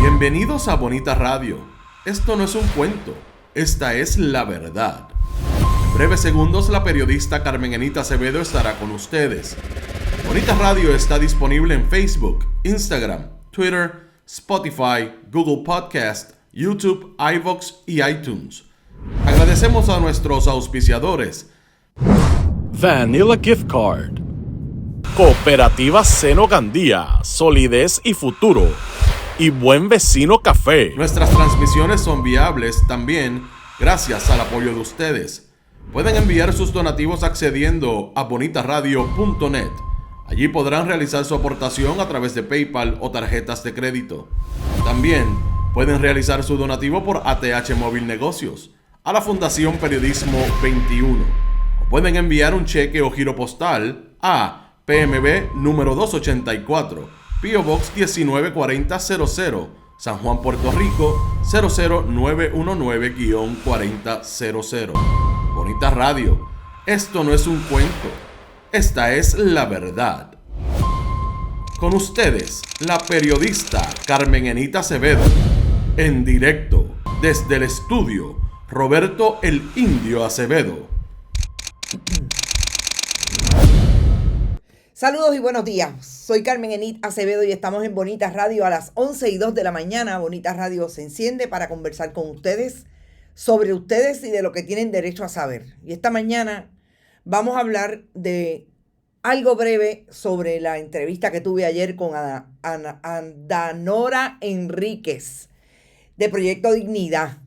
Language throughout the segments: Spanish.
Bienvenidos a Bonita Radio. Esto no es un cuento, esta es la verdad. En breves segundos la periodista Carmen Enita Acevedo estará con ustedes. Bonita Radio está disponible en Facebook, Instagram, Twitter, Spotify, Google Podcast, YouTube, iVoox y iTunes. Agradecemos a nuestros auspiciadores. Vanilla Gift Card, Cooperativa Seno Gandía, Solidez y Futuro, y Buen Vecino Café. Nuestras transmisiones son viables también gracias al apoyo de ustedes. Pueden enviar sus donativos accediendo a bonitaradio.net. Allí podrán realizar su aportación a través de PayPal o tarjetas de crédito. También pueden realizar su donativo por ATH Móvil Negocios a la Fundación Periodismo 21. O pueden enviar un cheque o giro postal a PMB número 284, P.O. Box 194000, San Juan, Puerto Rico 00919-4000. Bonita Radio, esto no es un cuento, esta es la verdad. Con ustedes, la periodista Carmen Enita Acevedo, en directo desde el estudio Roberto el Indio Acevedo. Saludos y buenos días. Soy Carmen Enita Acevedo y estamos en Bonita Radio a las 11:02 de la mañana. Bonita Radio se enciende para conversar con ustedes sobre ustedes y de lo que tienen derecho a saber. Y esta mañana vamos a hablar de algo breve sobre la entrevista que tuve ayer con Adanora Enríquez de Proyecto Dignidad.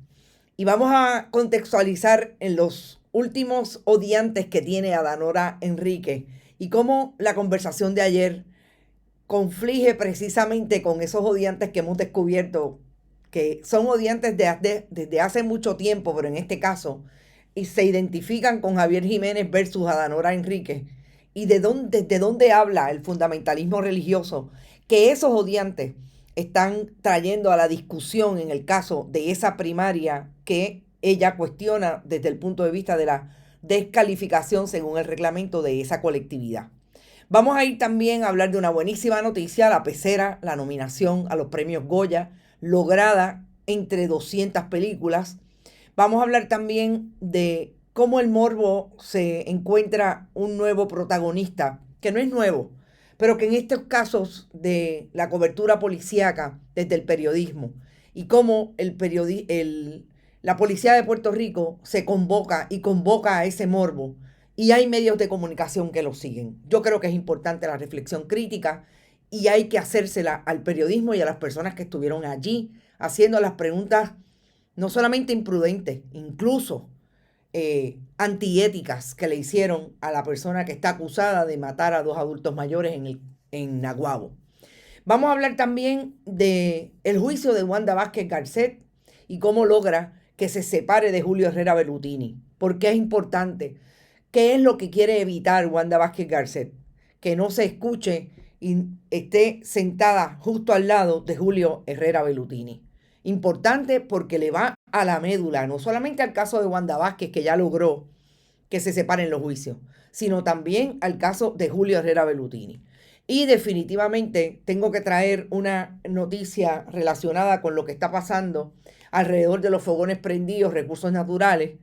Y vamos a contextualizar en los últimos odiantes que tiene Adanora Enríquez y cómo la conversación de ayer conflige precisamente con esos odiantes que hemos descubierto, que son odiantes desde hace mucho tiempo, pero en este caso, y se identifican con Javier Jiménez versus Adanora Enríquez, y desde dónde habla el fundamentalismo religioso, que esos odiantes están trayendo a la discusión en el caso de esa primaria que ella cuestiona desde el punto de vista de la descalificación según el reglamento de esa colectividad. Vamos a ir también a hablar de una buenísima noticia, la pecera, la nominación a los premios Goya, lograda entre 200 películas. Vamos a hablar también de cómo el morbo se encuentra un nuevo protagonista, que no es nuevo, pero que en estos casos de la cobertura policíaca desde el periodismo y cómo la policía de Puerto Rico se convoca a ese morbo y hay medios de comunicación que lo siguen. Yo creo que es importante la reflexión crítica y hay que hacérsela al periodismo y a las personas que estuvieron allí haciendo las preguntas no solamente imprudentes, incluso antiéticas que le hicieron a la persona que está acusada de matar a 2 adultos mayores en Naguabo. Vamos a hablar también del juicio de Wanda Vázquez Garcet y cómo logra que se separe de Julio Herrera Bellutini. ¿Por qué es importante? ¿Qué es lo que quiere evitar Wanda Vázquez Garcet? Que no se escuche y esté sentada justo al lado de Julio Herrera Bellutini. Importante porque le va a la médula, no solamente al caso de Wanda Vázquez, que ya logró que se separen los juicios, sino también al caso de Julio Herrera Bellutini. Y definitivamente tengo que traer una noticia relacionada con lo que está pasando alrededor de los fogones prendidos, recursos naturales,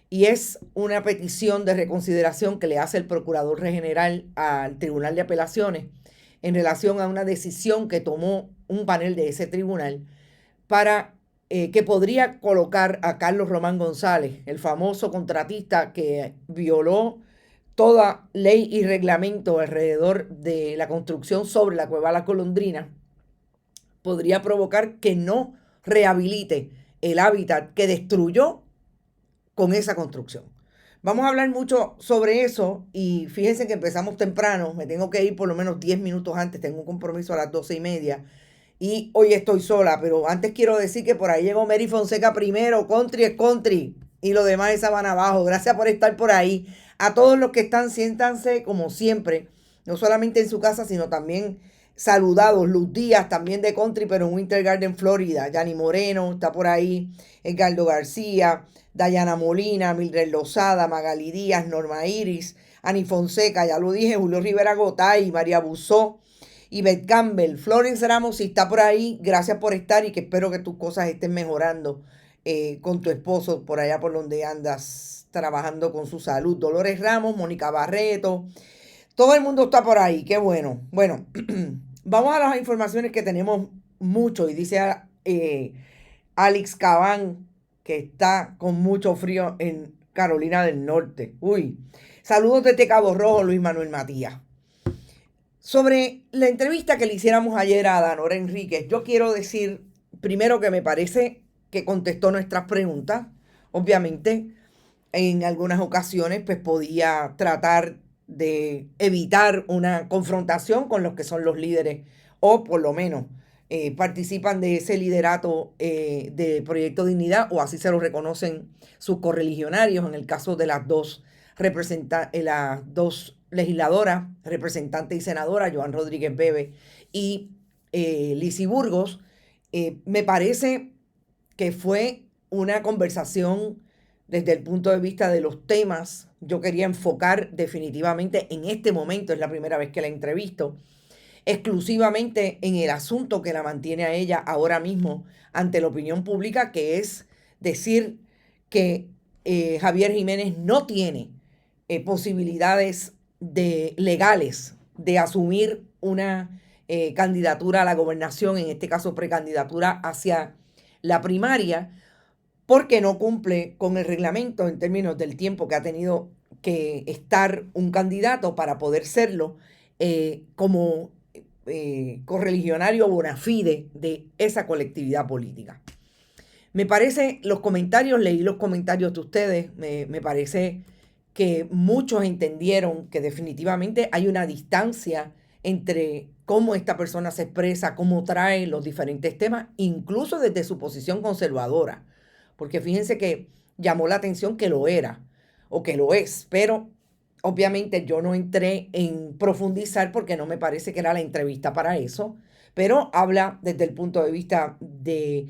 y es una petición de reconsideración que le hace el Procurador General al Tribunal de Apelaciones en relación a una decisión que tomó un panel de ese tribunal para que podría colocar a Carlos Román González, el famoso contratista que violó toda ley y reglamento alrededor de la construcción sobre la Cueva La Golondrina, podría provocar que no rehabilite el hábitat que destruyó con esa construcción. Vamos a hablar mucho sobre eso y fíjense que empezamos temprano, me tengo que ir por lo menos 10 minutos antes, tengo un compromiso a las 12:30 y hoy estoy sola, pero antes quiero decir que por ahí llegó Mary Fonseca primero, country es country y lo demás es sabana abajo. Gracias por estar por ahí. A todos los que están, siéntanse como siempre, no solamente en su casa, sino también saludados. Luz Díaz, también de country, pero en Winter Garden, Florida. Yani Moreno está por ahí, Edgardo García, Dayana Molina, Mildred Lozada, Magali Díaz, Norma Iris, Ani Fonseca, ya lo dije, Julio Rivera Gotay, María Busó, Ivette Campbell, Florence Ramos, si está por ahí, gracias por estar y que espero que tus cosas estén mejorando con tu esposo por allá por donde andas trabajando con su salud. Dolores Ramos, Mónica Barreto, todo el mundo está por ahí, qué bueno. Bueno, vamos a las informaciones que tenemos mucho y dice Alex Cabán que está con mucho frío en Carolina del Norte. Uy, saludos desde Cabo Rojo, Luis Manuel Matías. Sobre la entrevista que le hiciéramos ayer a Danora Enríquez, yo quiero decir primero que me parece que contestó nuestras preguntas. Obviamente, en algunas ocasiones, pues podía tratar de evitar una confrontación con los que son los líderes o por lo menos participan de ese liderato de Proyecto Dignidad, o así se lo reconocen sus correligionarios en el caso de las dos legisladoras, representante y senadora, Joan Rodríguez Bebe y Lizy Burgos. Me parece que fue una conversación desde el punto de vista de los temas. Yo quería enfocar definitivamente en este momento, es la primera vez que la entrevisto, exclusivamente en el asunto que la mantiene a ella ahora mismo ante la opinión pública, que es decir que Javier Jiménez no tiene posibilidades legales de asumir una candidatura a la gobernación, en este caso precandidatura hacia la primaria, porque no cumple con el reglamento en términos del tiempo que ha tenido que estar un candidato para poder serlo como correligionario bona fide de esa colectividad política. Me parece, leí los comentarios de ustedes, me parece que muchos entendieron que definitivamente hay una distancia entre cómo esta persona se expresa, cómo trae los diferentes temas, incluso desde su posición conservadora. Porque fíjense que llamó la atención que lo era o que lo es, pero obviamente yo no entré en profundizar porque no me parece que era la entrevista para eso, pero habla desde el punto de vista de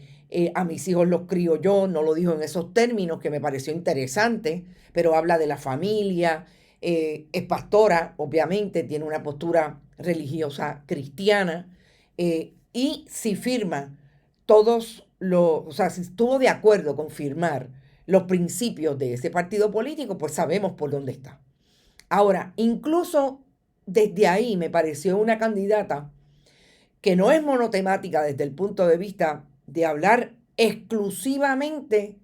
a mis hijos los crío yo, no lo dijo en esos términos, que me pareció interesante, pero habla de la familia, es pastora, obviamente, tiene una postura religiosa cristiana, y si firma si estuvo de acuerdo con firmar los principios de ese partido político, pues sabemos por dónde está. Ahora, incluso desde ahí me pareció una candidata que no es monotemática desde el punto de vista de hablar exclusivamente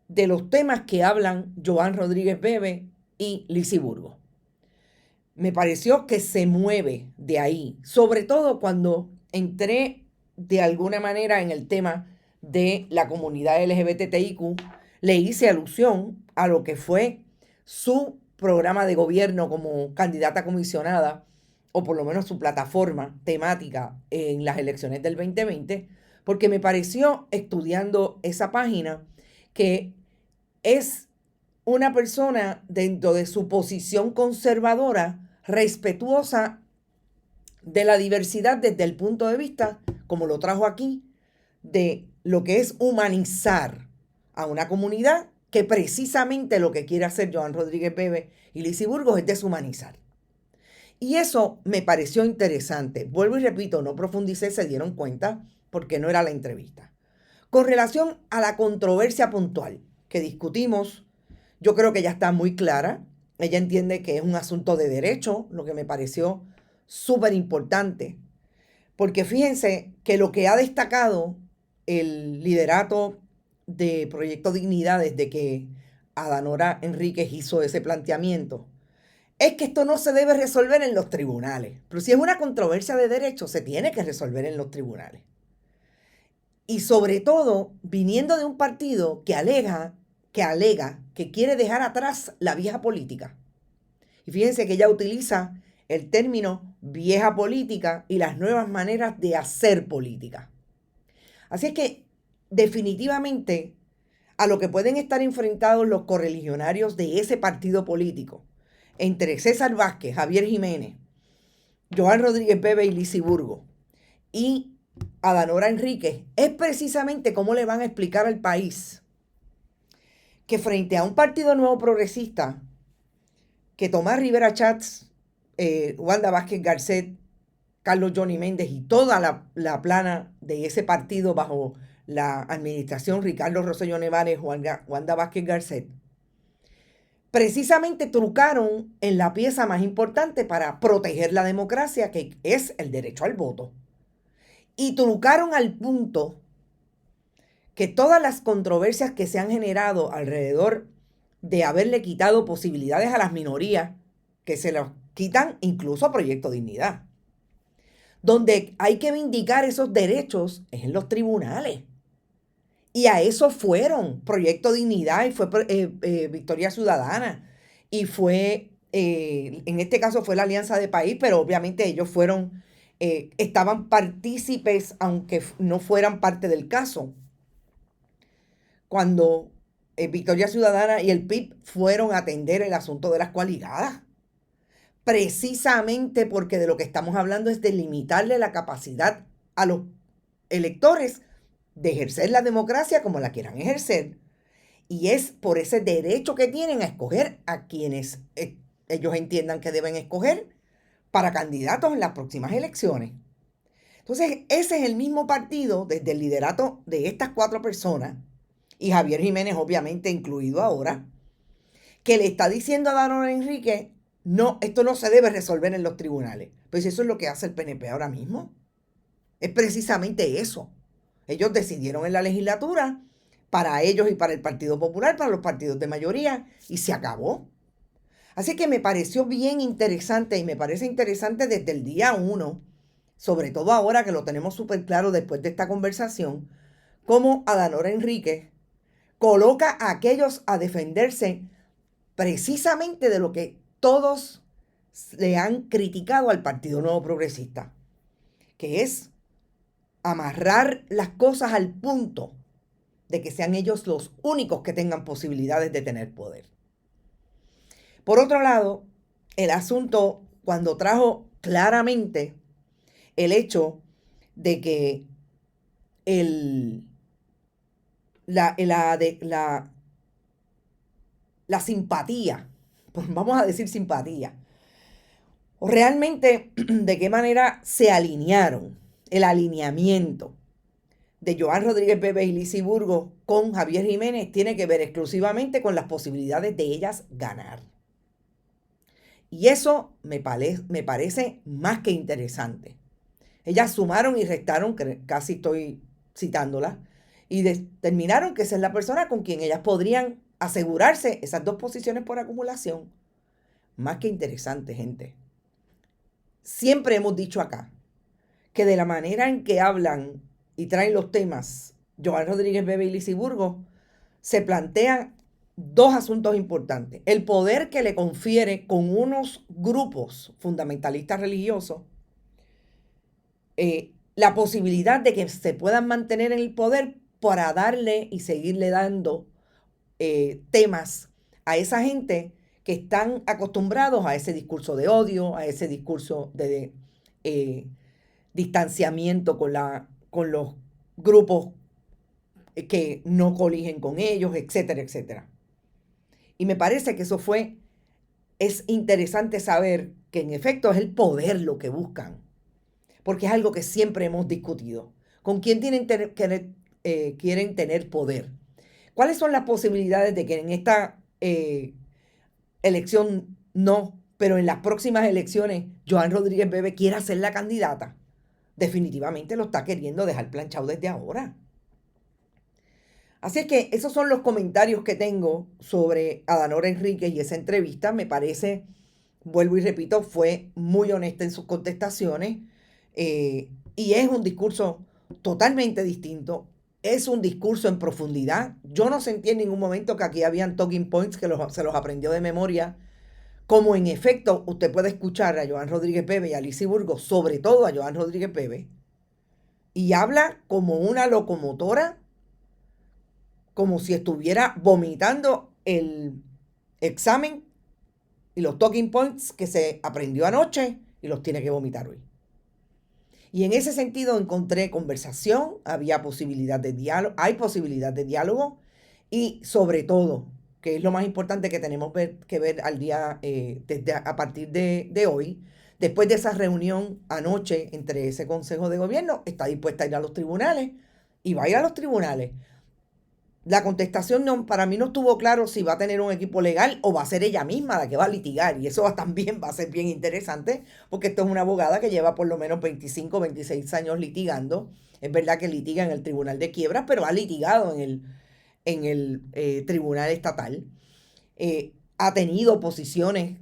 de los temas que hablan Joan Rodríguez Bebe y Lizy Burgos. Me pareció que se mueve de ahí, sobre todo cuando entré de alguna manera en el tema de la comunidad LGBTIQ, le hice alusión a lo que fue su programa de gobierno como candidata comisionada, o por lo menos su plataforma temática en las elecciones del 2020, porque me pareció, estudiando esa página, que es una persona dentro de su posición conservadora, respetuosa de la diversidad desde el punto de vista, como lo trajo aquí, de lo que es humanizar a una comunidad, que precisamente lo que quiere hacer Joan Rodríguez Bebe y Lizy Burgos es deshumanizar. Y eso me pareció interesante. Vuelvo y repito, no profundicé, se dieron cuenta, porque no era la entrevista. Con relación a la controversia puntual que discutimos, yo creo que ya está muy clara. Ella entiende que es un asunto de derecho, lo que me pareció súper importante. Porque fíjense que lo que ha destacado el liderato de Proyecto Dignidad desde que Danora Enríquez hizo ese planteamiento es que esto no se debe resolver en los tribunales. Pero si es una controversia de derecho, se tiene que resolver en los tribunales. Y sobre todo, viniendo de un partido que alega que quiere dejar atrás la vieja política. Y fíjense que ella utiliza el término vieja política y las nuevas maneras de hacer política. Así es que definitivamente a lo que pueden estar enfrentados los correligionarios de ese partido político, entre César Vázquez, Javier Jiménez, Joan Rodríguez Bebe y Lizy Burgos, y Danora Enríquez, es precisamente cómo le van a explicar al país que frente a un partido nuevo progresista, que Tomás Rivera Chats, Wanda Vázquez Garcet Carlos Johnny Méndez y toda la plana de ese partido bajo la administración Ricardo Rosselló Nevares, Wanda Vázquez Garcet, precisamente trucaron en la pieza más importante para proteger la democracia, que es el derecho al voto. Y trucaron al punto que todas las controversias que se han generado alrededor de haberle quitado posibilidades a las minorías, que se los quitan incluso a Proyecto Dignidad, donde hay que vindicar esos derechos es en los tribunales. Y a eso fueron Proyecto Dignidad y fue Victoria Ciudadana. Y fue, en este caso fue la Alianza de País, pero obviamente ellos fueron, estaban partícipes, aunque no fueran parte del caso. Cuando Victoria Ciudadana y el PIB fueron a atender el asunto de las coaligadas. Precisamente porque de lo que estamos hablando es de limitarle la capacidad a los electores de ejercer la democracia como la quieran ejercer. Y es por ese derecho que tienen a escoger a quienes ellos entiendan que deben escoger para candidatos en las próximas elecciones. Entonces, ese es el mismo partido, desde el liderato de estas 4 personas, y Javier Jiménez obviamente incluido ahora, que le está diciendo a Danilo Enrique: no, esto no se debe resolver en los tribunales. Pues eso es lo que hace el PNP ahora mismo. Es precisamente eso. Ellos decidieron en la legislatura, para ellos y para el Partido Popular, para los partidos de mayoría, y se acabó. Así que me pareció bien interesante, y me parece interesante desde el día 1, sobre todo ahora que lo tenemos súper claro después de esta conversación, cómo Adanora Enríquez coloca a aquellos a defenderse precisamente de lo que todos le han criticado al Partido Nuevo Progresista, que es amarrar las cosas al punto de que sean ellos los únicos que tengan posibilidades de tener poder. Por otro lado, el asunto, cuando trajo claramente el hecho de que la simpatía, pues vamos a decir simpatía, o realmente de qué manera se alinearon, el alineamiento de Joan Rodríguez Bebe y Lizy Burgos con Javier Jiménez tiene que ver exclusivamente con las posibilidades de ellas ganar. Y eso me parece más que interesante. Ellas sumaron y restaron, casi estoy citándola, y determinaron que esa es la persona con quien ellas podrían asegurarse esas 2 posiciones por acumulación. Más que interesante, gente. Siempre hemos dicho acá que de la manera en que hablan y traen los temas Joan Rodríguez Bebe y Lizy Burgos, se plantean 2 asuntos importantes. El poder que le confiere con unos grupos fundamentalistas religiosos, la posibilidad de que se puedan mantener en el poder para darle y seguirle dando temas a esa gente que están acostumbrados a ese discurso de odio, a ese discurso de distanciamiento con los grupos que no coligen con ellos, etcétera, etcétera. Y me parece que es interesante saber que en efecto es el poder lo que buscan, porque es algo que siempre hemos discutido. ¿Con quién quieren tener poder? ¿Cuáles son las posibilidades de que en esta elección no, pero en las próximas elecciones Joan Rodríguez Bebe quiera ser la candidata? Definitivamente lo está queriendo dejar planchado desde ahora. Así es que esos son los comentarios que tengo sobre Adanora Enríquez y esa entrevista. Me parece, vuelvo y repito, fue muy honesta en sus contestaciones y es un discurso totalmente distinto. Es un discurso en profundidad. Yo no sentí en ningún momento que aquí habían talking points que se los aprendió de memoria. Como en efecto usted puede escuchar a Joan Rodríguez Bebe y a Lizy Burgos, sobre todo a Joan Rodríguez Bebe, y habla como una locomotora, como si estuviera vomitando el examen y los talking points que se aprendió anoche y los tiene que vomitar hoy. Y en ese sentido encontré conversación, había posibilidad de diálogo, hay posibilidad de diálogo y sobre todo, que es lo más importante que tenemos que ver al día, a partir de hoy, después de esa reunión anoche entre ese Consejo de Gobierno, está dispuesta a ir a los tribunales y va a ir a los tribunales. La contestación para mí no estuvo claro si va a tener un equipo legal o va a ser ella misma la que va a litigar. Y eso también va a ser bien interesante, porque esto es una abogada que lleva por lo menos 25, 26 años litigando. Es verdad que litiga en el Tribunal de Quiebras, pero ha litigado en el Tribunal Estatal. Ha tenido posiciones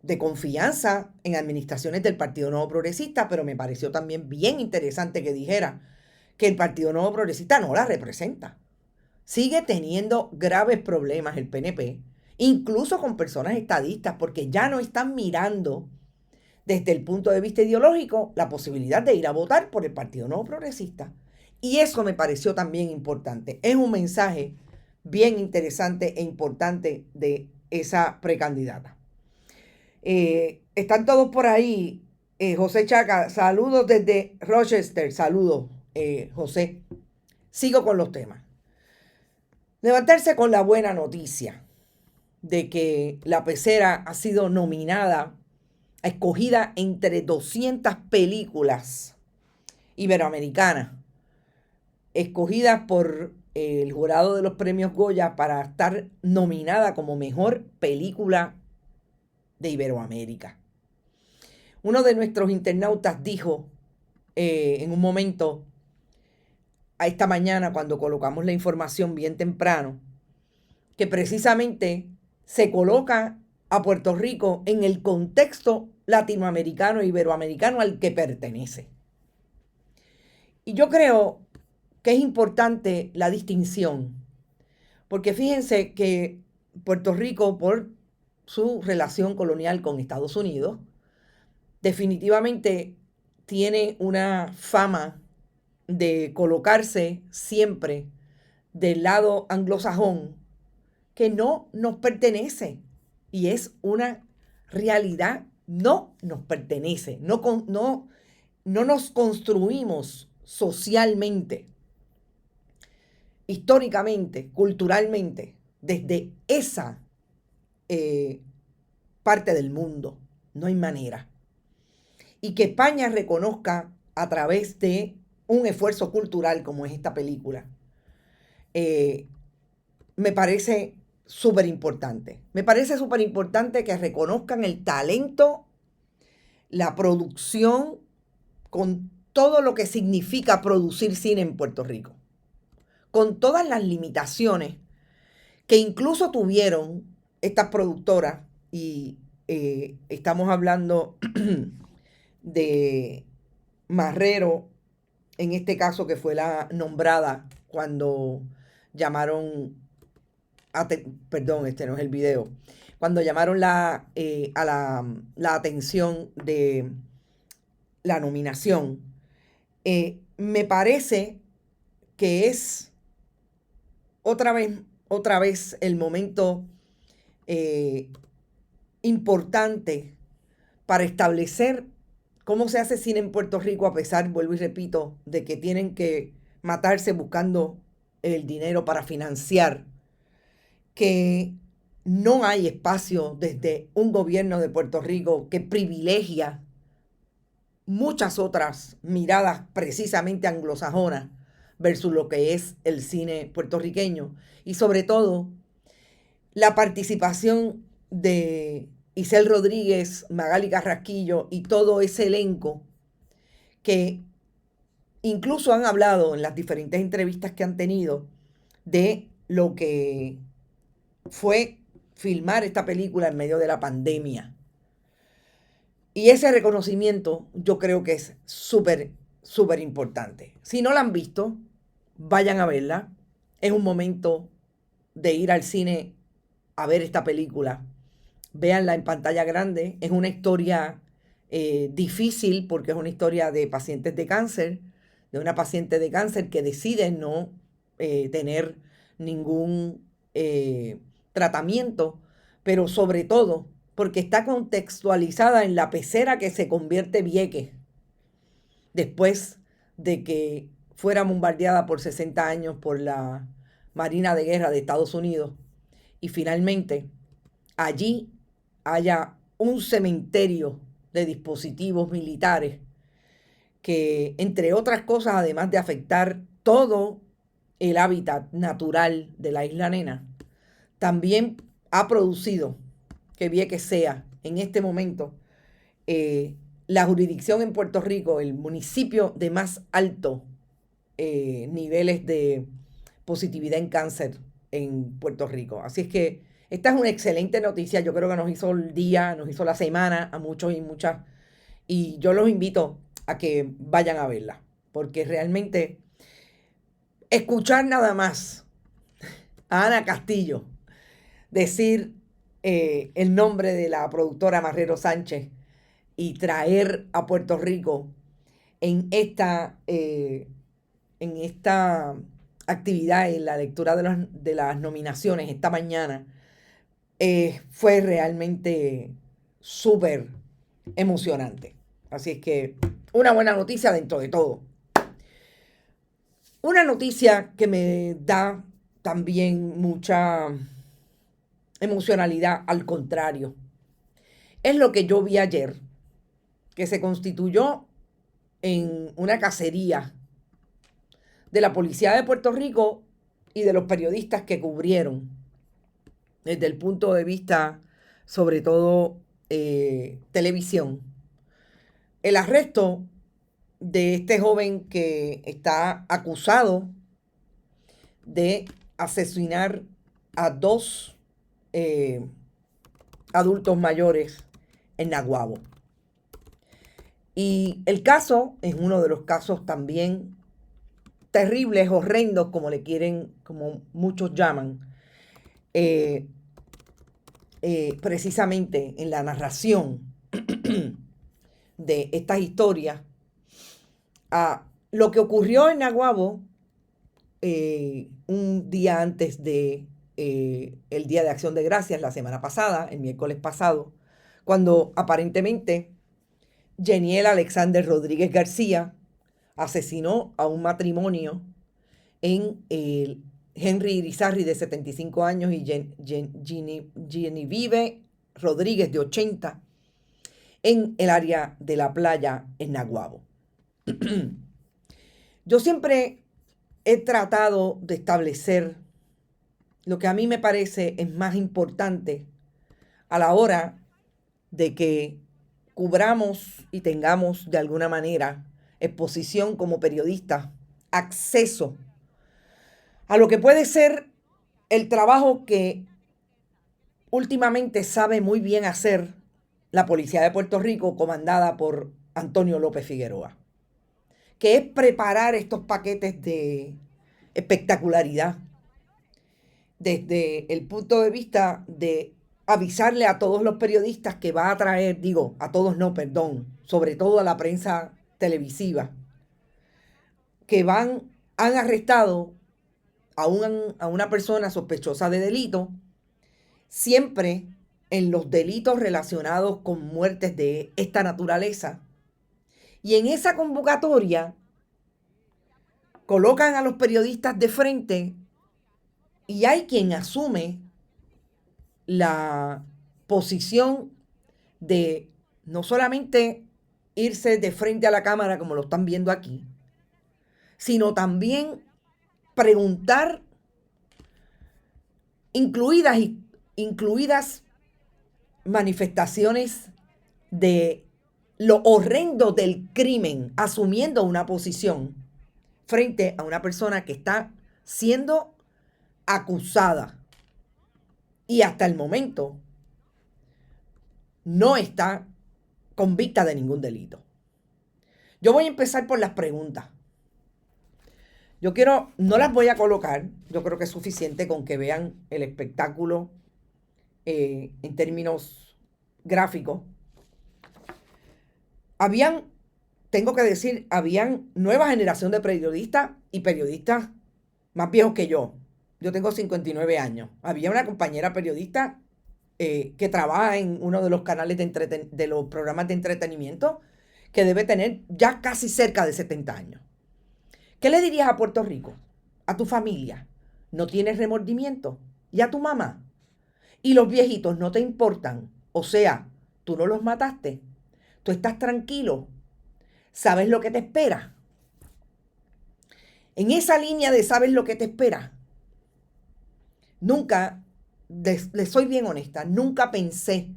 de confianza en administraciones del Partido Nuevo Progresista, pero me pareció también bien interesante que dijera que el Partido Nuevo Progresista no la representa. Sigue teniendo graves problemas el PNP, incluso con personas estadistas, porque ya no están mirando desde el punto de vista ideológico la posibilidad de ir a votar por el Partido Nuevo Progresista. Y eso me pareció también importante. Es un mensaje bien interesante e importante de esa precandidata. Están todos por ahí. José Chaca, saludos desde Rochester. Saludos, José. Sigo con los temas. Levantarse con la buena noticia de que La Pecera ha sido escogida entre 200 películas iberoamericanas, escogidas por el jurado de los premios Goya para estar nominada como mejor película de Iberoamérica. Uno de nuestros internautas dijo en un momento, a esta mañana cuando colocamos la información bien temprano, que precisamente se coloca a Puerto Rico en el contexto latinoamericano e iberoamericano al que pertenece. Y yo creo que es importante la distinción, porque fíjense que Puerto Rico, por su relación colonial con Estados Unidos, definitivamente tiene una fama de colocarse siempre del lado anglosajón que no nos pertenece, y es una realidad, no nos pertenece, no nos construimos socialmente, históricamente, culturalmente, desde esa parte del mundo. No hay manera. Y que España reconozca a través de un esfuerzo cultural como es esta película, me parece súper importante. Me parece súper importante que reconozcan el talento, la producción, con todo lo que significa producir cine en Puerto Rico, con todas las limitaciones que incluso tuvieron estas productoras, y estamos hablando de Marrero, en este caso, que fue la nombrada cuando llamaron, perdón, este no es el video, cuando llamaron a la atención de la nominación. Me parece que es otra vez el momento importante para establecer cómo se hace cine en Puerto Rico, a pesar, vuelvo y repito, de que tienen que matarse buscando el dinero para financiar, que no hay espacio desde un gobierno de Puerto Rico que privilegia muchas otras miradas precisamente anglosajonas versus lo que es el cine puertorriqueño, y sobre todo la participación de Isel Rodríguez, Magali Carrasquillo y todo ese elenco que incluso han hablado en las diferentes entrevistas que han tenido de lo que fue filmar esta película en medio de la pandemia. Y ese reconocimiento yo creo que es súper, súper importante. Si no la han visto, vayan a verla. Es un momento de ir al cine a ver esta película. Véanla en pantalla grande. Es una historia difícil, porque es una historia de pacientes de cáncer, de una paciente de cáncer que decide no tener ningún tratamiento, pero sobre todo porque está contextualizada en la pecera que se convierte Vieques después de que fuera bombardeada por 60 años por la Marina de Guerra de Estados Unidos, y finalmente allí haya un cementerio de dispositivos militares que, entre otras cosas, además de afectar todo el hábitat natural de la isla Nena, también ha producido que Vieques sea en este momento la jurisdicción en Puerto Rico, el municipio de más alto niveles de positividad en cáncer en Puerto Rico. Así es que esta es una excelente noticia. Yo creo que nos hizo el día, nos hizo la semana a muchos y muchas. Y yo los invito a que vayan a verla, porque realmente escuchar nada más a Ana Castillo decir el nombre de la productora Marrero Sánchez y traer a Puerto Rico en esta actividad, en la lectura de las nominaciones esta mañana, fue realmente súper emocionante. Así es que una buena noticia dentro de todo. Una noticia que me da también mucha emocionalidad, al contrario, es lo que yo vi ayer, que se constituyó en una cacería de la Policía de Puerto Rico y de los periodistas que cubrieron desde el punto de vista, sobre todo, televisión, el arresto de este joven que está acusado de asesinar a 2 adultos mayores en Naguabo. Y el caso es uno de los casos también terribles, horrendos, como muchos llaman, precisamente en la narración de estas historias, a lo que ocurrió en Naguabo un día antes de el Día de Acción de Gracias, la semana pasada, el miércoles pasado, cuando aparentemente Yeniel Alexander Rodríguez García asesinó a un matrimonio en Henry Irizarry, de 75 años, y Genevieve Rodríguez, de 80, en el área de la playa en Naguabo. Yo siempre he tratado de establecer lo que a mí me parece es más importante a la hora de que cubramos y tengamos de alguna manera exposición como periodistas, acceso a lo que puede ser el trabajo que últimamente sabe muy bien hacer la Policía de Puerto Rico, comandada por Antonio López Figueroa, que es preparar estos paquetes de espectacularidad desde el punto de vista de avisarle a todos los periodistas que va a traer, a todos no, perdón, sobre todo a la prensa televisiva, que han arrestado a una persona sospechosa de delito, siempre en los delitos relacionados con muertes de esta naturaleza. Y en esa convocatoria colocan a los periodistas de frente y hay quien asume la posición de no solamente irse de frente a la cámara como lo están viendo aquí, sino también preguntar, incluidas manifestaciones de lo horrendo del crimen, asumiendo una posición frente a una persona que está siendo acusada y hasta el momento no está convicta de ningún delito. Yo voy a empezar por las preguntas. No las voy a colocar, yo creo que es suficiente con que vean el espectáculo en términos gráficos. Habían nueva generación de periodistas y periodistas más viejos que yo. Yo tengo 59 años. Había una compañera periodista que trabaja en uno de los canales de los programas de entretenimiento que debe tener ya casi cerca de 70 años. ¿Qué le dirías a Puerto Rico? A tu familia. ¿No tienes remordimiento? ¿Y a tu mamá? ¿Y los viejitos no te importan? O sea, tú no los mataste. tú estás tranquilo, sabes lo que te espera. En esa línea de sabes lo que te espera, nunca, le soy bien honesta, nunca pensé,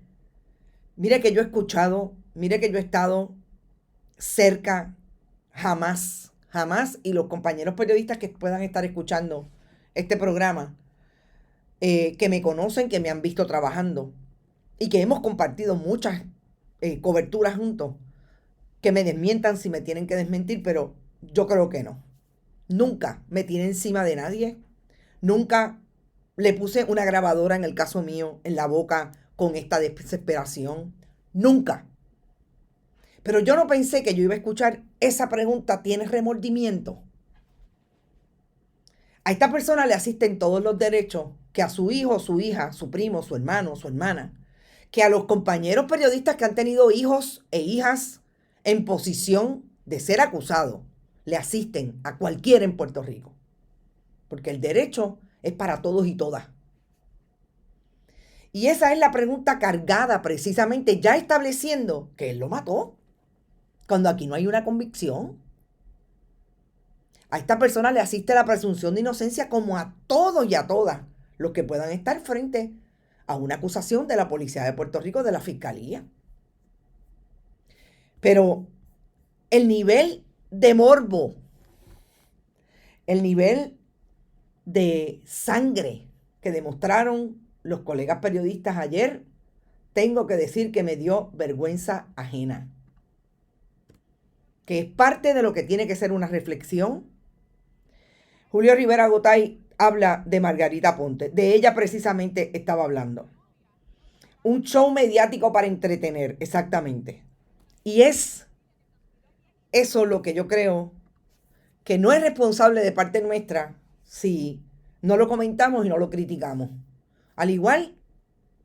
mire que yo he escuchado, mire que yo he estado cerca, jamás, jamás, y los compañeros periodistas que puedan estar escuchando este programa, que me conocen, que me han visto trabajando y que hemos compartido muchas coberturas juntos, que me desmientan si me tienen que desmentir, pero yo creo que no. Nunca me tiré encima de nadie, nunca le puse una grabadora, en el caso mío, en la boca con esta desesperación, nunca. Pero yo no pensé que yo iba a escuchar esa pregunta, ¿tienes remordimiento? A esta persona le asisten todos los derechos que a su hijo, su hija, su primo, su hermano, su hermana, que a los compañeros periodistas que han tenido hijos e hijas en posición de ser acusados, le asisten a cualquiera en Puerto Rico. Porque el derecho es para todos y todas. Y esa es la pregunta cargada precisamente, ya estableciendo que él lo mató, cuando aquí no hay una convicción. A esta persona le asiste la presunción de inocencia como a todos y a todas los que puedan estar frente a una acusación de la Policía de Puerto Rico, de la Fiscalía. Pero el nivel de morbo, el nivel de sangre que demostraron los colegas periodistas ayer, tengo que decir que me dio vergüenza ajena. Que es parte de lo que tiene que ser una reflexión. Julio Rivera Gotay habla de Margarita Ponte. De ella precisamente estaba hablando. Un show mediático para entretener, exactamente. Y es eso lo que yo creo que no es responsable de parte nuestra si no lo comentamos y no lo criticamos. Al igual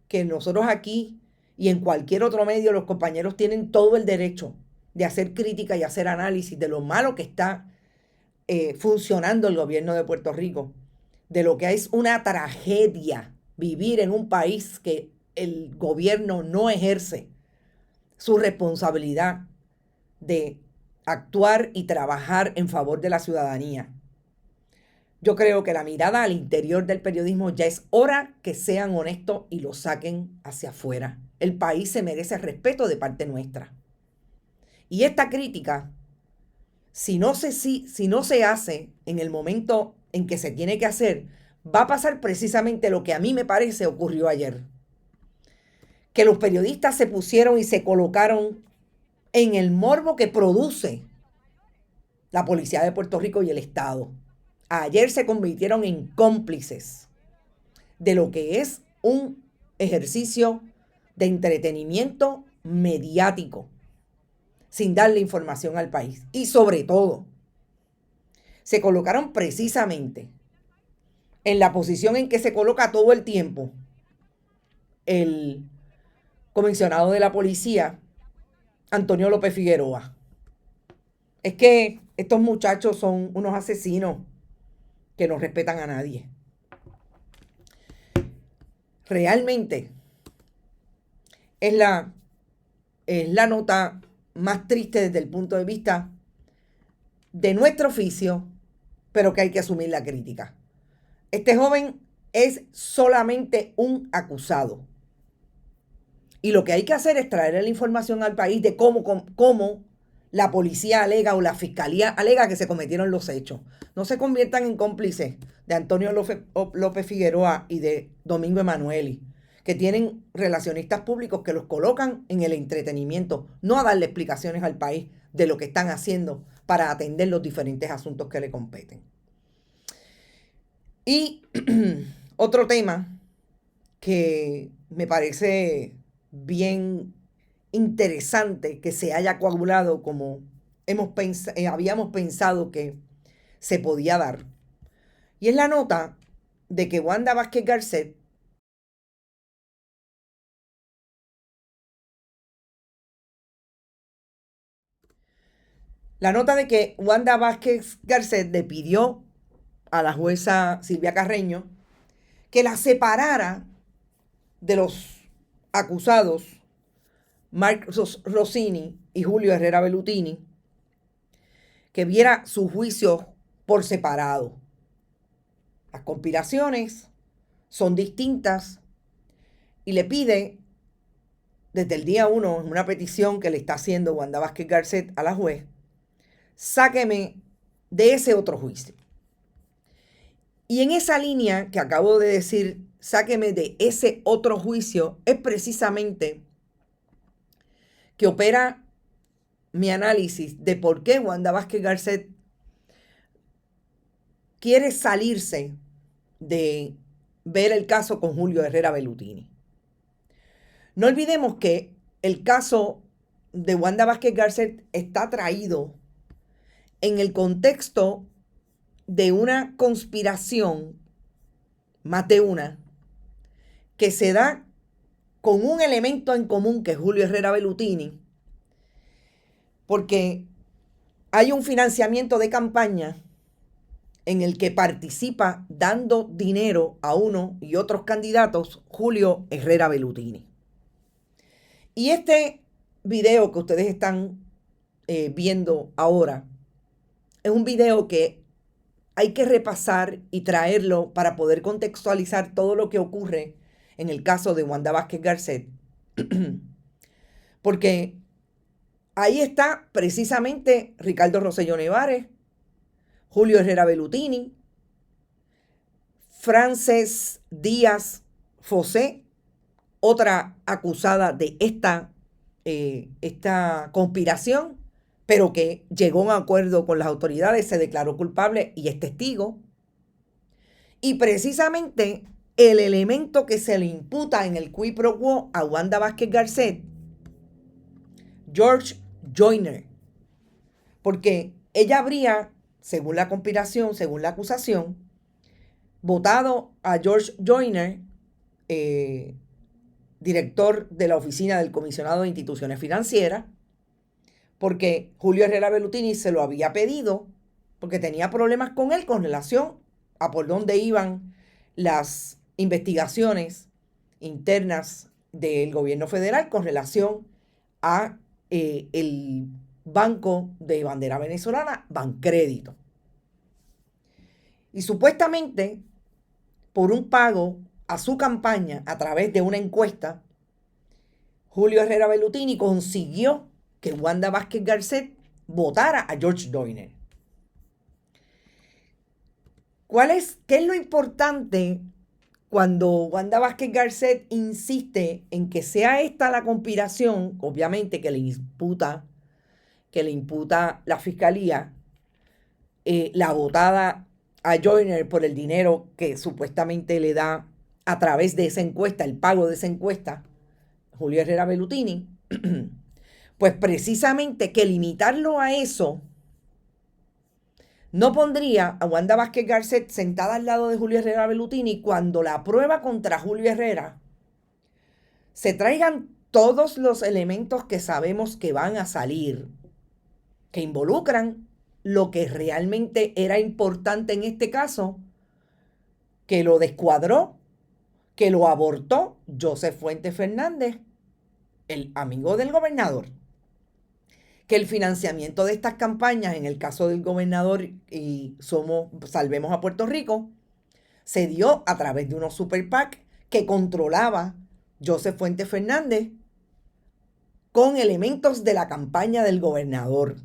que nosotros aquí y en cualquier otro medio, los compañeros tienen todo el derecho de hacer crítica y hacer análisis de lo malo que está funcionando el gobierno de Puerto Rico, de lo que es una tragedia vivir en un país que el gobierno no ejerce su responsabilidad de actuar y trabajar en favor de la ciudadanía. Yo creo que la mirada al interior del periodismo ya es hora que sean honestos y lo saquen hacia afuera. El país se merece respeto de parte nuestra. Y esta crítica, si no se hace en el momento en que se tiene que hacer, va a pasar precisamente lo que a mí me parece ocurrió ayer. Que los periodistas se pusieron y se colocaron en el morbo que produce la Policía de Puerto Rico y el Estado. Ayer se convirtieron en cómplices de lo que es un ejercicio de entretenimiento mediático, sin darle información al país. Y sobre todo, se colocaron precisamente en la posición en que se coloca todo el tiempo el comisionado de la policía, Antonio López Figueroa. Es que estos muchachos son unos asesinos que no respetan a nadie. Realmente es la nota más triste desde el punto de vista de nuestro oficio, pero que hay que asumir la crítica. Este joven es solamente un acusado. Y lo que hay que hacer es traer la información al país de cómo la policía alega o la fiscalía alega que se cometieron los hechos. No se conviertan en cómplices de Antonio López Figueroa y de Domingo Emanueli, que tienen relacionistas públicos que los colocan en el entretenimiento, no a darle explicaciones al país de lo que están haciendo para atender los diferentes asuntos que le competen. Y otro tema que me parece bien interesante que se haya coagulado como habíamos pensado que se podía dar. Y es la nota de que Wanda Vázquez Garcet le pidió a la jueza Silvia Carreño que la separara de los acusados Mark Rossini y Julio Herrera Bellutini que viera su juicio por separado. Las conspiraciones son distintas y le pide desde el día 1 en una petición que le está haciendo Wanda Vázquez Garcet a la juez, sáqueme de ese otro juicio. Y en esa línea que acabo de decir, sáqueme de ese otro juicio, es precisamente que opera mi análisis de por qué Wanda Vázquez Garcet quiere salirse de ver el caso con Julio Herrera Bellutini. No olvidemos que el caso de Wanda Vázquez Garcet está traído en el contexto de una conspiración, más de una, que se da con un elemento en común que es Julio Herrera Bellutini, porque hay un financiamiento de campaña en el que participa dando dinero a uno y otros candidatos Julio Herrera Bellutini. Y este video que ustedes están viendo ahora es un video que hay que repasar y traerlo para poder contextualizar todo lo que ocurre en el caso de Wanda Vázquez Garcet. Porque ahí está precisamente Ricardo Rosselló Nevares, Julio Herrera Bellutini, Frances Díaz Fosé, otra acusada de esta conspiración, pero que llegó a un acuerdo con las autoridades, se declaró culpable y es testigo. Y precisamente el elemento que se le imputa en el quid pro quo a Wanda Vázquez Garcet, George Joyner, porque ella habría, según la conspiración, según la acusación, votado a George Joyner, director de la Oficina del Comisionado de Instituciones Financieras, porque Julio Herrera Bellutini se lo había pedido porque tenía problemas con él con relación a por dónde iban las investigaciones internas del gobierno federal con relación a el banco de bandera venezolana, Bancrédito. Y supuestamente, por un pago a su campaña a través de una encuesta, Julio Herrera Bellutini consiguió que Wanda Vázquez Garcet votara a George Joyner. ¿Qué es lo importante cuando Wanda Vázquez Garcet insiste en que sea esta la conspiración, obviamente que le imputa la fiscalía, la votada a Joyner por el dinero que supuestamente le da a través de esa encuesta, el pago de esa encuesta, Julio Herrera Bellutini? Pues precisamente que limitarlo a eso no pondría a Wanda Vázquez Garcet sentada al lado de Julio Herrera Bellutini cuando la prueba contra Julio Herrera se traigan todos los elementos que sabemos que van a salir, que involucran lo que realmente era importante en este caso, que lo descuadró, que lo abortó Joseph Fuentes Fernández, el amigo del gobernador. Que el financiamiento de estas campañas, en el caso del gobernador y Salvemos a Puerto Rico, se dio a través de unos super PAC que controlaba Joseph Fuentes Fernández con elementos de la campaña del gobernador.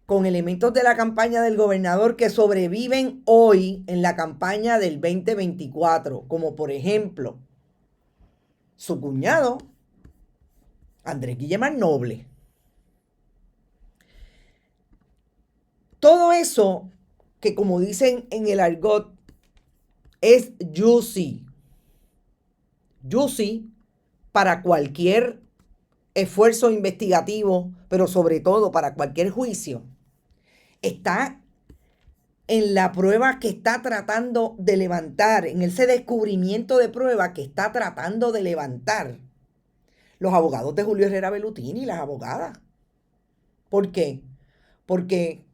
Con elementos de la campaña del gobernador que sobreviven hoy en la campaña del 2024, como por ejemplo su cuñado, Andrés Guillemard Noble. Todo eso que, como dicen en el argot, es juicy. Juicy para cualquier esfuerzo investigativo, pero sobre todo para cualquier juicio. Está en la prueba que está tratando de levantar, en ese descubrimiento de prueba que está tratando de levantar los abogados de Julio Herrera Bellutini y las abogadas. ¿Por qué? Porque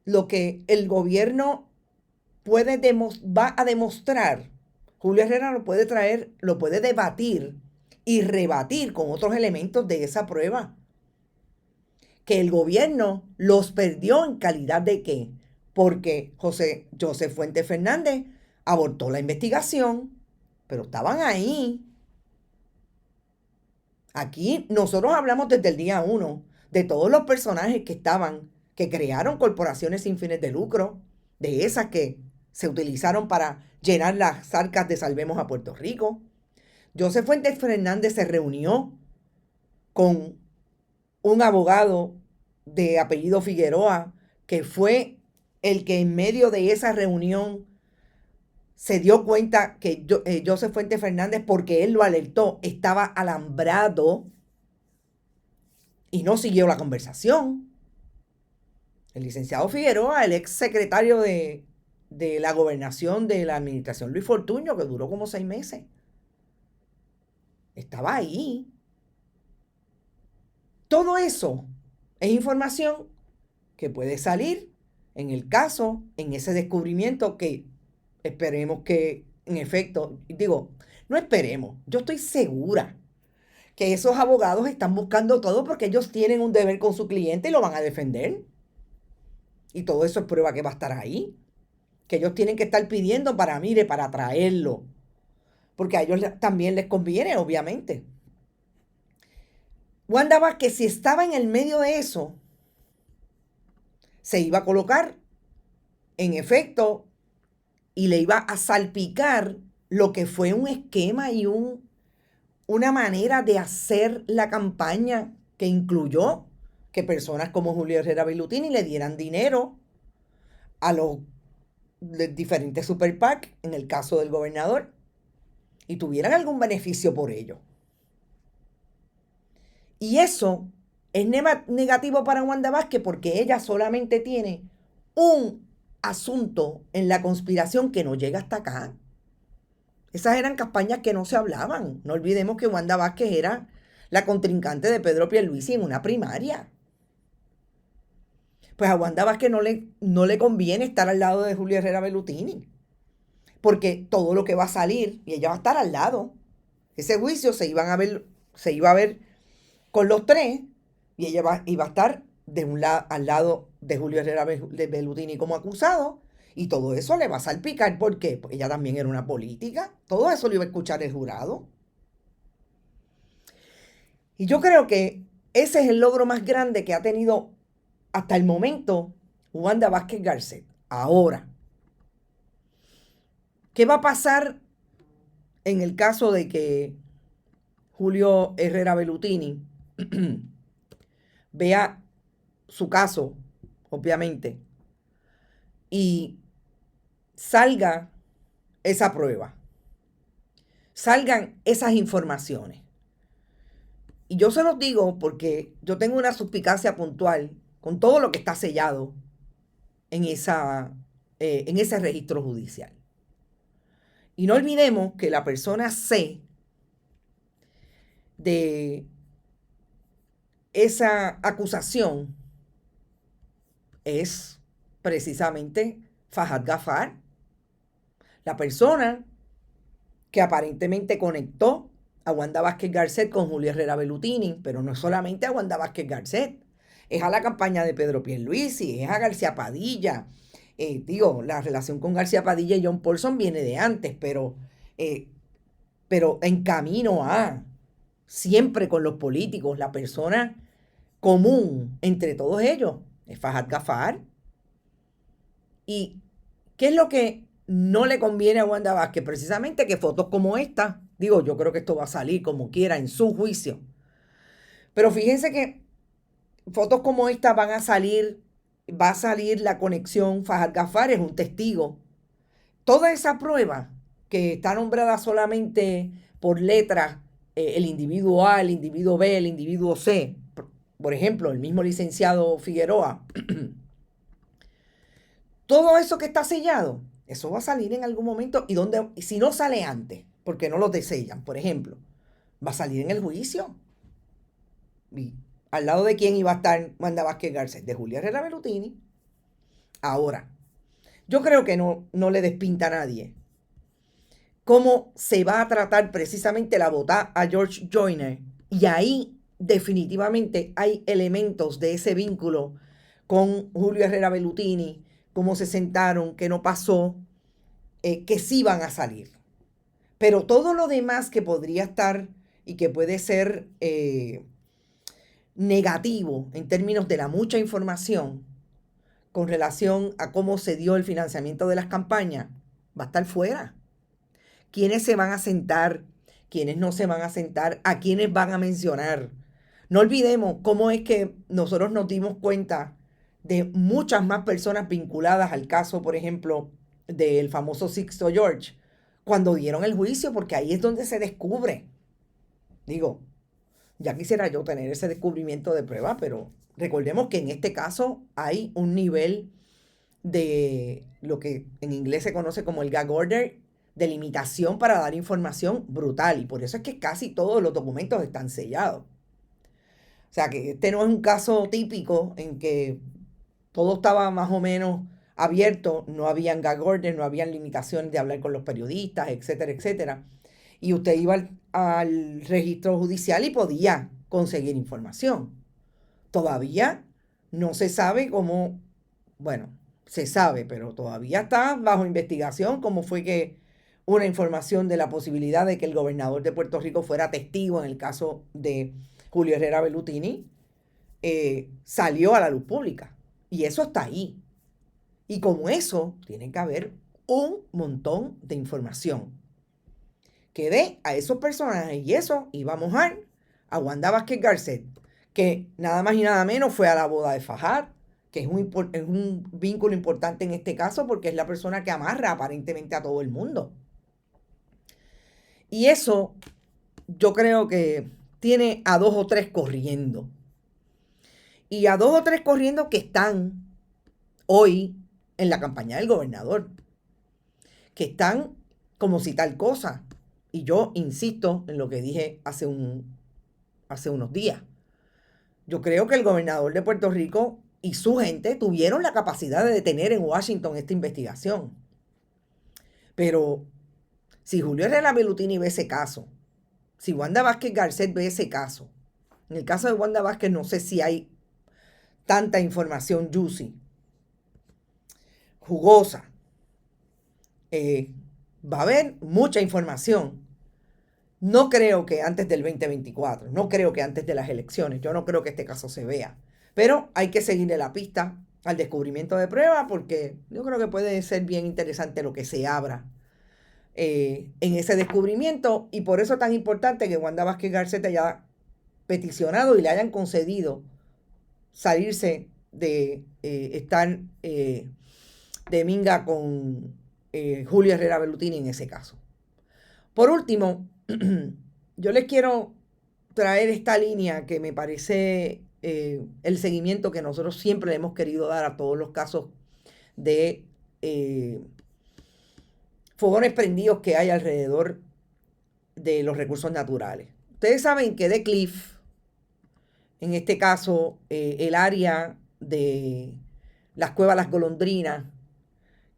lo que el gobierno va a demostrar, Julio Herrera lo puede traer, lo puede debatir y rebatir con otros elementos de esa prueba. Que el gobierno los perdió en calidad de qué, porque Joseph Fuentes Fernández abortó la investigación, pero estaban ahí. Aquí nosotros hablamos desde el día 1 de todos los personajes que crearon corporaciones sin fines de lucro, de esas que se utilizaron para llenar las arcas de Salvemos a Puerto Rico. Joseph Fuentes Fernández se reunió con un abogado de apellido Figueroa, que fue el que en medio de esa reunión se dio cuenta que Joseph Fuentes Fernández, porque él lo alertó, estaba alambrado y no siguió la conversación. El licenciado Figueroa, el ex secretario de la gobernación de la administración Luis Fortuño, que duró como 6 meses, estaba ahí. Todo eso es información que puede salir en el caso, en ese descubrimiento que esperemos que, en efecto, no esperemos, yo estoy segura que esos abogados están buscando todo porque ellos tienen un deber con su cliente y lo van a defender. Y todo eso es prueba que va a estar ahí. Que ellos tienen que estar pidiendo para traerlo. Porque a ellos también les conviene, obviamente. Wanda Vázquez, si estaba en el medio de eso, se iba a colocar, en efecto, y le iba a salpicar lo que fue un esquema y una manera de hacer la campaña que incluyó que personas como Julio Herrera Bellutini le dieran dinero a los diferentes super PAC, en el caso del gobernador, y tuvieran algún beneficio por ello. Y eso es negativo para Wanda Vázquez porque ella solamente tiene un asunto en la conspiración que no llega hasta acá. Esas eran campañas que no se hablaban. No olvidemos que Wanda Vázquez era la contrincante de Pedro Pierluisi en una primaria. Pues a Wanda Vázquez no le conviene estar al lado de Julio Herrera Bellutini, porque todo lo que va a salir, y ella va a estar al lado. Ese juicio se iba a ver con los tres, y ella iba a estar al lado de Julio Herrera Bellutini como acusado, y todo eso le va a salpicar. ¿Por qué? Porque ella también era una política. Todo eso lo iba a escuchar el jurado. Y yo creo que ese es el logro más grande que ha tenido hasta el momento Wanda Vázquez Garcet. Ahora, ¿qué va a pasar en el caso de que Julio Herrera Bellutini vea su caso, obviamente, y salga esa prueba, salgan esas informaciones? Y yo se los digo porque yo tengo una suspicacia puntual con todo lo que está sellado en ese registro judicial. Y no olvidemos que la persona C de esa acusación es precisamente Fahad Ghaffar, la persona que aparentemente conectó a Wanda Vázquez Garcet con Julio Herrera Bellutini, pero no solamente a Wanda Vázquez Garcet, es a la campaña de Pedro Pierluisi, es a García Padilla. La relación con García Padilla y John Paulson viene de antes, pero en camino a, siempre con los políticos, la persona común entre todos ellos es Fahad Ghaffar. ¿Y qué es lo que no le conviene a Wanda Vázquez? Precisamente que fotos como esta, yo creo que esto va a salir como quiera en su juicio. Pero fíjense que fotos como esta va a salir la conexión. Fahad Ghaffar es un testigo. Toda esa prueba que está nombrada solamente por letras, el individuo A, el individuo B, el individuo C, por ejemplo, el mismo licenciado Figueroa, todo eso que está sellado, eso va a salir en algún momento. Y si no sale antes, porque no lo desellan, por ejemplo, va a salir en el juicio. ¿Y al lado de quién iba a estar Wanda Vázquez Garcet? De Julio Herrera Bellutini. Ahora, yo creo que no le despinta a nadie cómo se va a tratar precisamente la bota a George Joyner. Y ahí definitivamente hay elementos de ese vínculo con Julio Herrera Bellutini, cómo se sentaron, qué no pasó, que sí van a salir. Pero todo lo demás que podría estar y que puede ser negativo en términos de la mucha información con relación a cómo se dio el financiamiento de las campañas, va a estar fuera. ¿Quiénes se van a sentar? ¿Quiénes no se van a sentar? ¿A quiénes van a mencionar? No olvidemos cómo es que nosotros nos dimos cuenta de muchas más personas vinculadas al caso, por ejemplo, del famoso Sixto George, cuando dieron el juicio, porque ahí es donde se descubre. Digo, ya quisiera yo tener ese descubrimiento de prueba, pero recordemos que en este caso hay un nivel de lo que en inglés se conoce como el gag order, de limitación para dar información brutal, y por eso es que casi todos los documentos están sellados. O sea que este no es un caso típico en que todo estaba más o menos abierto, no habían gag order, no habían limitaciones de hablar con los periodistas, etcétera, etcétera. Y usted iba al registro judicial y podía conseguir información. Todavía no se sabe cómo, bueno, se sabe, pero todavía está bajo investigación cómo fue que una información de la posibilidad de que el gobernador de Puerto Rico fuera testigo en el caso de Julio Herrera Bellutini salió a la luz pública. Y eso está ahí. Y como eso, tiene que haber un montón de información que dé a esos personajes. Y eso iba a mojar a Wanda Vázquez Garcet, que nada más y nada menos fue a la boda de Fajad, que es un vínculo importante en este caso porque es la persona que amarra aparentemente a todo el mundo. Y eso yo creo que tiene a 2 o 3 corriendo. Y a 2 o 3 corriendo que están hoy en la campaña del gobernador. Que están como si tal cosa. Y yo insisto en lo que dije hace unos días. Yo creo que el gobernador de Puerto Rico y su gente tuvieron la capacidad de detener en Washington esta investigación. Pero si Julio Herrera Bellutini ve ese caso, si Wanda Vázquez Garcet ve ese caso, en el caso de Wanda Vázquez no sé si hay tanta información juicy, jugosa. Va a haber mucha información. No creo que antes del 2024, no creo que antes de las elecciones, yo no creo que este caso se vea. Pero hay que seguirle la pista al descubrimiento de prueba porque yo creo que puede ser bien interesante lo que se abra en ese descubrimiento, y por eso es tan importante que Wanda Vázquez Garcet haya peticionado y le hayan concedido salirse de estar de minga con Julio Herrera Bellutini en ese caso. Por último, yo les quiero traer esta línea que me parece el seguimiento que nosotros siempre le hemos querido dar a todos los casos de fogones prendidos que hay alrededor de los recursos naturales. Ustedes saben que The Cliff, en este caso el área de las cuevas Las Golondrinas,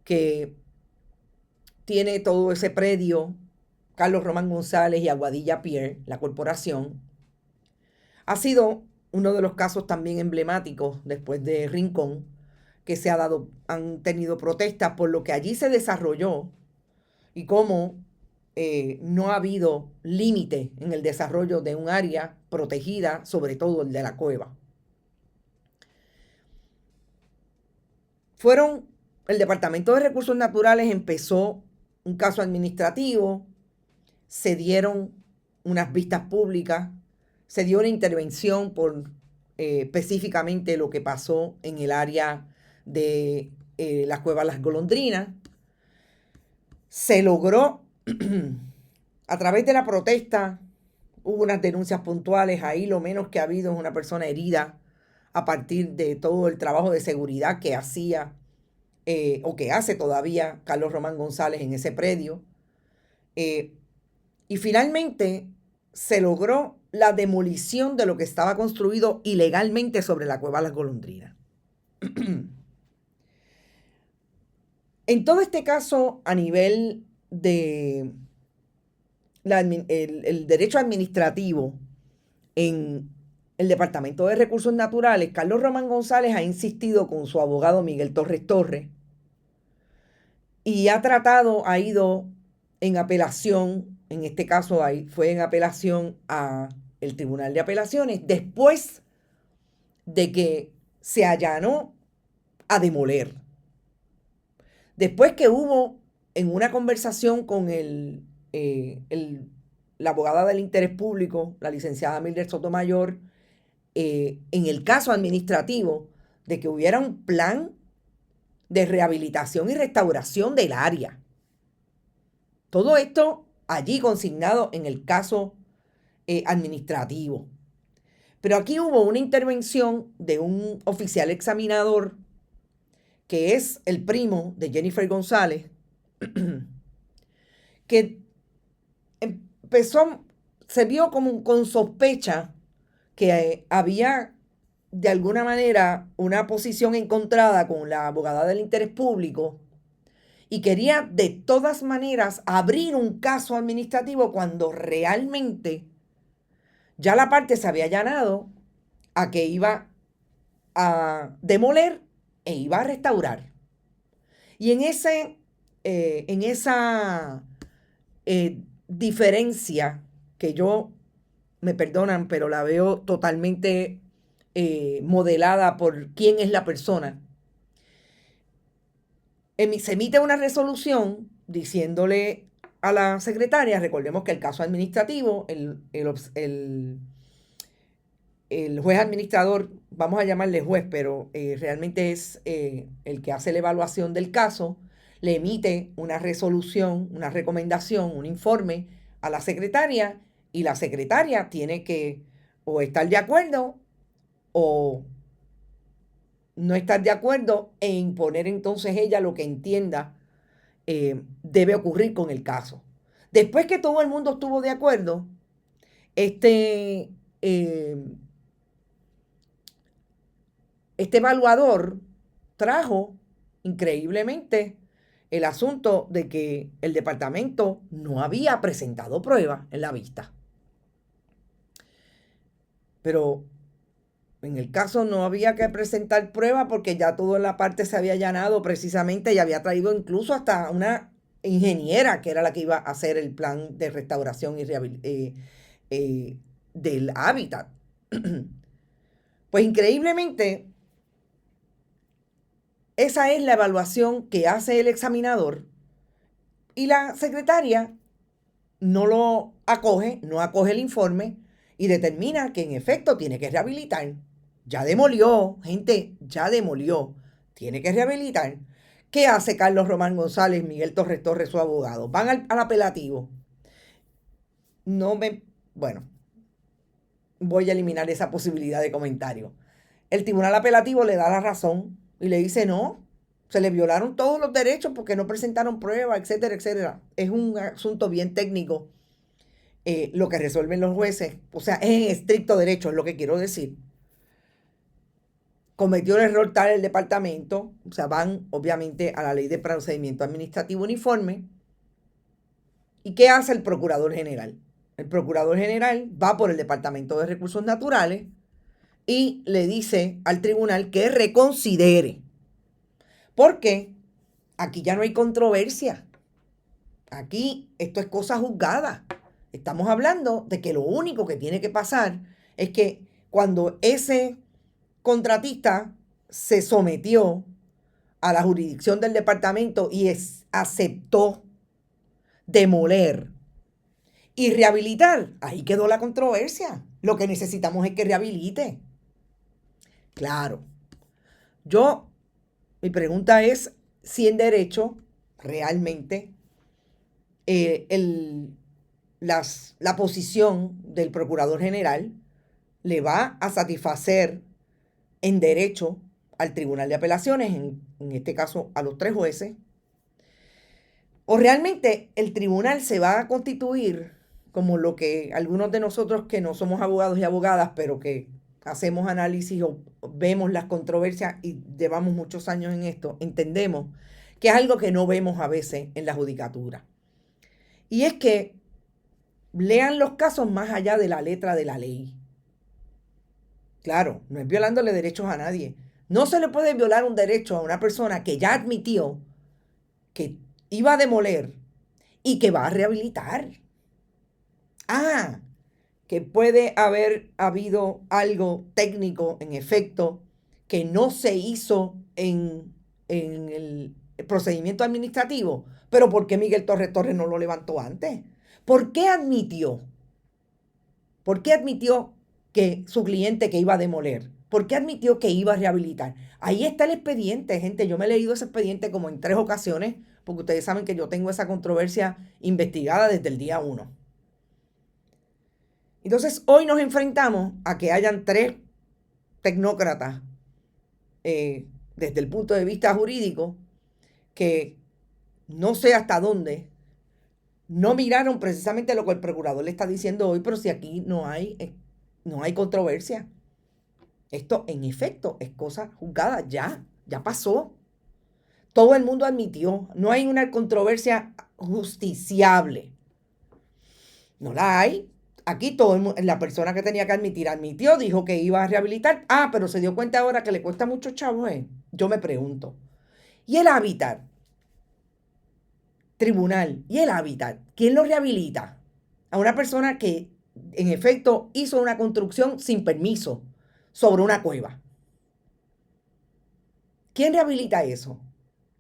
que tiene todo ese predio, Carlos Román González y Aguadilla Pier, la corporación, ha sido uno de los casos también emblemáticos después de Rincón, que han tenido protestas por lo que allí se desarrolló y cómo no ha habido límite en el desarrollo de un área protegida, sobre todo el de la cueva. El Departamento de Recursos Naturales empezó un caso administrativo, se dieron unas vistas públicas, se dio una intervención por específicamente lo que pasó en el área de las cuevas Las Golondrinas. Se logró, a través de la protesta, hubo unas denuncias puntuales, ahí lo menos que ha habido es una persona herida a partir de todo el trabajo de seguridad que hacía o que hace todavía Carlos Román González en ese predio. Y finalmente se logró la demolición de lo que estaba construido ilegalmente sobre la cueva Las Golondrinas. En todo este caso, a nivel de el derecho administrativo en el Departamento de Recursos Naturales, Carlos Román González ha insistido con su abogado Miguel Torres Torres y ha ido en apelación, en este caso fue en apelación a el Tribunal de Apelaciones, después de que se allanó a demoler. Después que hubo en una conversación con la abogada del interés público, la licenciada Mildred Sotomayor, en el caso administrativo, de que hubiera un plan de rehabilitación y restauración del área. Todo esto allí consignado en el caso administrativo. Pero aquí hubo una intervención de un oficial examinador que es el primo de Jennifer González, que se vio como con sospecha que había de alguna manera una posición encontrada con la abogada del interés público y quería de todas maneras abrir un caso administrativo cuando realmente ya la parte se había allanado a que iba a demoler e iba a restaurar. Y en esa diferencia que yo, me perdonan, pero la veo totalmente modelada por quién es la persona, se emite una resolución diciéndole a la secretaria, recordemos que el caso administrativo, el juez administrador, vamos a llamarle juez, pero realmente es el que hace la evaluación del caso, le emite una resolución, una recomendación, un informe a la secretaria y la secretaria tiene que o estar de acuerdo o no estar de acuerdo e imponer entonces ella lo que entienda debe ocurrir con el caso. Después que todo el mundo estuvo de acuerdo, este evaluador trajo increíblemente el asunto de que el departamento no había presentado pruebas en la vista. Pero en el caso no había que presentar pruebas porque ya toda la parte se había allanado precisamente y había traído incluso hasta una ingeniera que era la que iba a hacer el plan de restauración y del hábitat. Pues increíblemente, esa es la evaluación que hace el examinador y la secretaria no lo acoge, no acoge el informe y determina que en efecto tiene que rehabilitar. Ya demolió, gente, ya demolió, tiene que rehabilitar. ¿Qué hace Carlos Román González, Miguel Torres Torres, su abogado? Van al apelativo. Bueno, voy a eliminar esa posibilidad de comentario. El tribunal apelativo le da la razón y le dice no, se le violaron todos los derechos porque no presentaron pruebas, etcétera, etcétera. Es un asunto bien técnico lo que resuelven los jueces. O sea, es en estricto derecho, es lo que quiero decir. Cometió el error tal el departamento, o sea, van obviamente a la ley de procedimiento administrativo uniforme. ¿Y qué hace el procurador general? El procurador general va por el Departamento de Recursos Naturales y le dice al tribunal que reconsidere. Porque aquí ya no hay controversia. Aquí esto es cosa juzgada. Estamos hablando de que lo único que tiene que pasar es que cuando ese contratista se sometió a la jurisdicción del departamento y aceptó demoler y rehabilitar, ahí quedó la controversia. Lo que necesitamos es que rehabilite. Claro. Mi pregunta es si en derecho realmente la posición del procurador general le va a satisfacer en derecho al Tribunal de Apelaciones, en este caso a los 3 jueces, o realmente el tribunal se va a constituir como lo que algunos de nosotros que no somos abogados y abogadas, pero que hacemos análisis o vemos las controversias y llevamos muchos años en esto, entendemos que es algo que no vemos a veces en la judicatura. Y es que lean los casos más allá de la letra de la ley. Claro, no es violándole derechos a nadie. No se le puede violar un derecho a una persona que ya admitió que iba a demoler y que va a rehabilitar. Que puede haber habido algo técnico, en efecto, que no se hizo en el procedimiento administrativo. Pero ¿por qué Miguel Torres no lo levantó antes? ¿Por qué admitió? ¿Por qué admitió que su cliente que iba a demoler? ¿Por qué admitió que iba a rehabilitar? Ahí está el expediente, gente. Yo me he leído ese expediente como en 3 ocasiones, porque ustedes saben que yo tengo esa controversia investigada desde el día 1. Entonces, hoy nos enfrentamos a que hayan 3 tecnócratas desde el punto de vista jurídico que no sé hasta dónde no miraron precisamente lo que el procurador le está diciendo hoy, pero si aquí no hay controversia. Esto, en efecto, es cosa juzgada. Ya pasó. Todo el mundo admitió. No hay una controversia justiciable. No la hay. Aquí la persona que tenía que admitir admitió, dijo que iba a rehabilitar. Pero se dio cuenta ahora que le cuesta mucho chavo. Yo me pregunto. ¿Y el hábitat? Tribunal. ¿Y el hábitat? ¿Quién lo rehabilita? A una persona que, en efecto, hizo una construcción sin permiso sobre una cueva. ¿Quién rehabilita eso?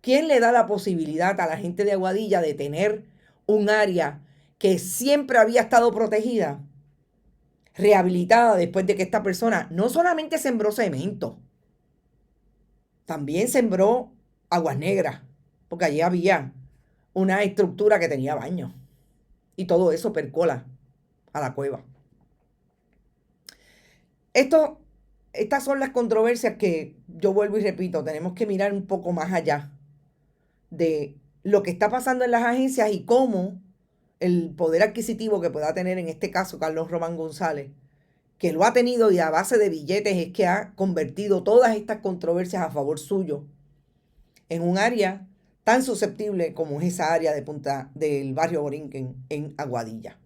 ¿Quién le da la posibilidad a la gente de Aguadilla de tener un área que siempre había estado protegida, rehabilitada después de que esta persona no solamente sembró cemento, también sembró aguas negras, porque allí había una estructura que tenía baño y todo eso percola a la cueva? Estas son las controversias que yo vuelvo y repito, tenemos que mirar un poco más allá de lo que está pasando en las agencias y cómo el poder adquisitivo que pueda tener en este caso Carlos Román González, que lo ha tenido y a base de billetes es que ha convertido todas estas controversias a favor suyo en un área tan susceptible como es esa área del barrio Borinquen en Aguadilla.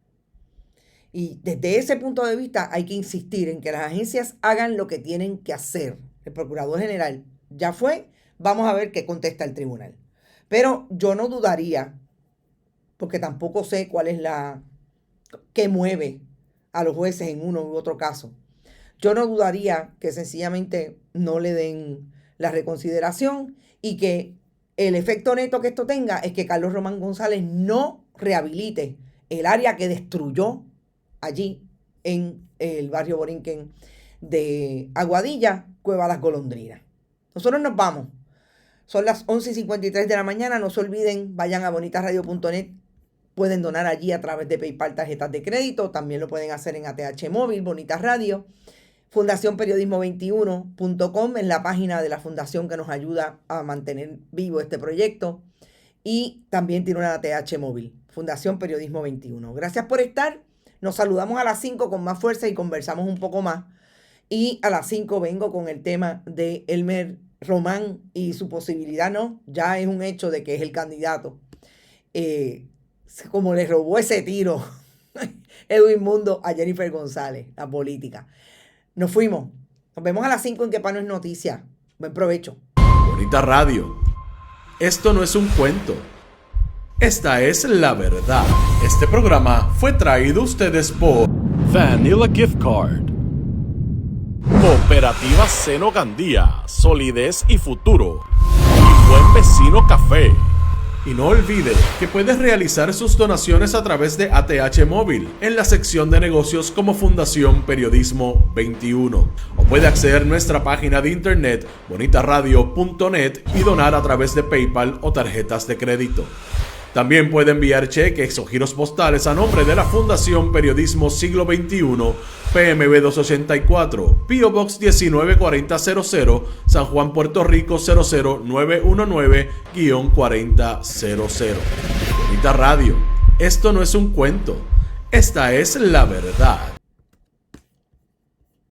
Y desde ese punto de vista hay que insistir en que las agencias hagan lo que tienen que hacer. El procurador general ya fue, vamos a ver qué contesta el tribunal. Pero yo no dudaría, porque tampoco sé cuál es qué mueve a los jueces en uno u otro caso. Yo no dudaría que sencillamente no le den la reconsideración y que el efecto neto que esto tenga es que Carlos Román González no rehabilite el área que destruyó allí en el barrio Borinquen de Aguadilla, Cueva Las Golondrinas. Nosotros nos vamos. Son las 11:53 de la mañana. No se olviden, vayan a bonitasradio.net. Pueden donar allí a través de PayPal, tarjetas de crédito. También lo pueden hacer en ATH Móvil, Bonitas Radio. FundaciónPeriodismo21.com es la página de la fundación que nos ayuda a mantener vivo este proyecto. Y también tiene una ATH Móvil, Fundación Periodismo 21. Gracias por estar. Nos saludamos a las 5 con más fuerza y conversamos un poco más. Y a las 5 vengo con el tema de Elmer Román y su posibilidad, ya es un hecho de que es el candidato. Como le robó ese tiro Edwin Mundo a Jennifer González, la política. Nos fuimos. Nos vemos a las 5 en Que Pa' No Es Noticia. Buen provecho. Bonita Radio. Esto no es un cuento. Esta es la verdad. Este programa fue traído a ustedes por Vanilla Gift Card, Cooperativa Seno Gandía, Solidez y Futuro, y Buen Vecino Café. Y no olvide que puedes realizar sus donaciones a través de ATH Móvil en la sección de negocios como Fundación Periodismo 21. O puede acceder a nuestra página de internet bonitasradio.net y donar a través de PayPal o tarjetas de crédito. También puede enviar cheques o giros postales a nombre de la Fundación Periodismo Siglo XXI, PMB 284, P.O. Box 194000, San Juan, Puerto Rico 00919-4000. Bonita Radio, esto no es un cuento, esta es la verdad.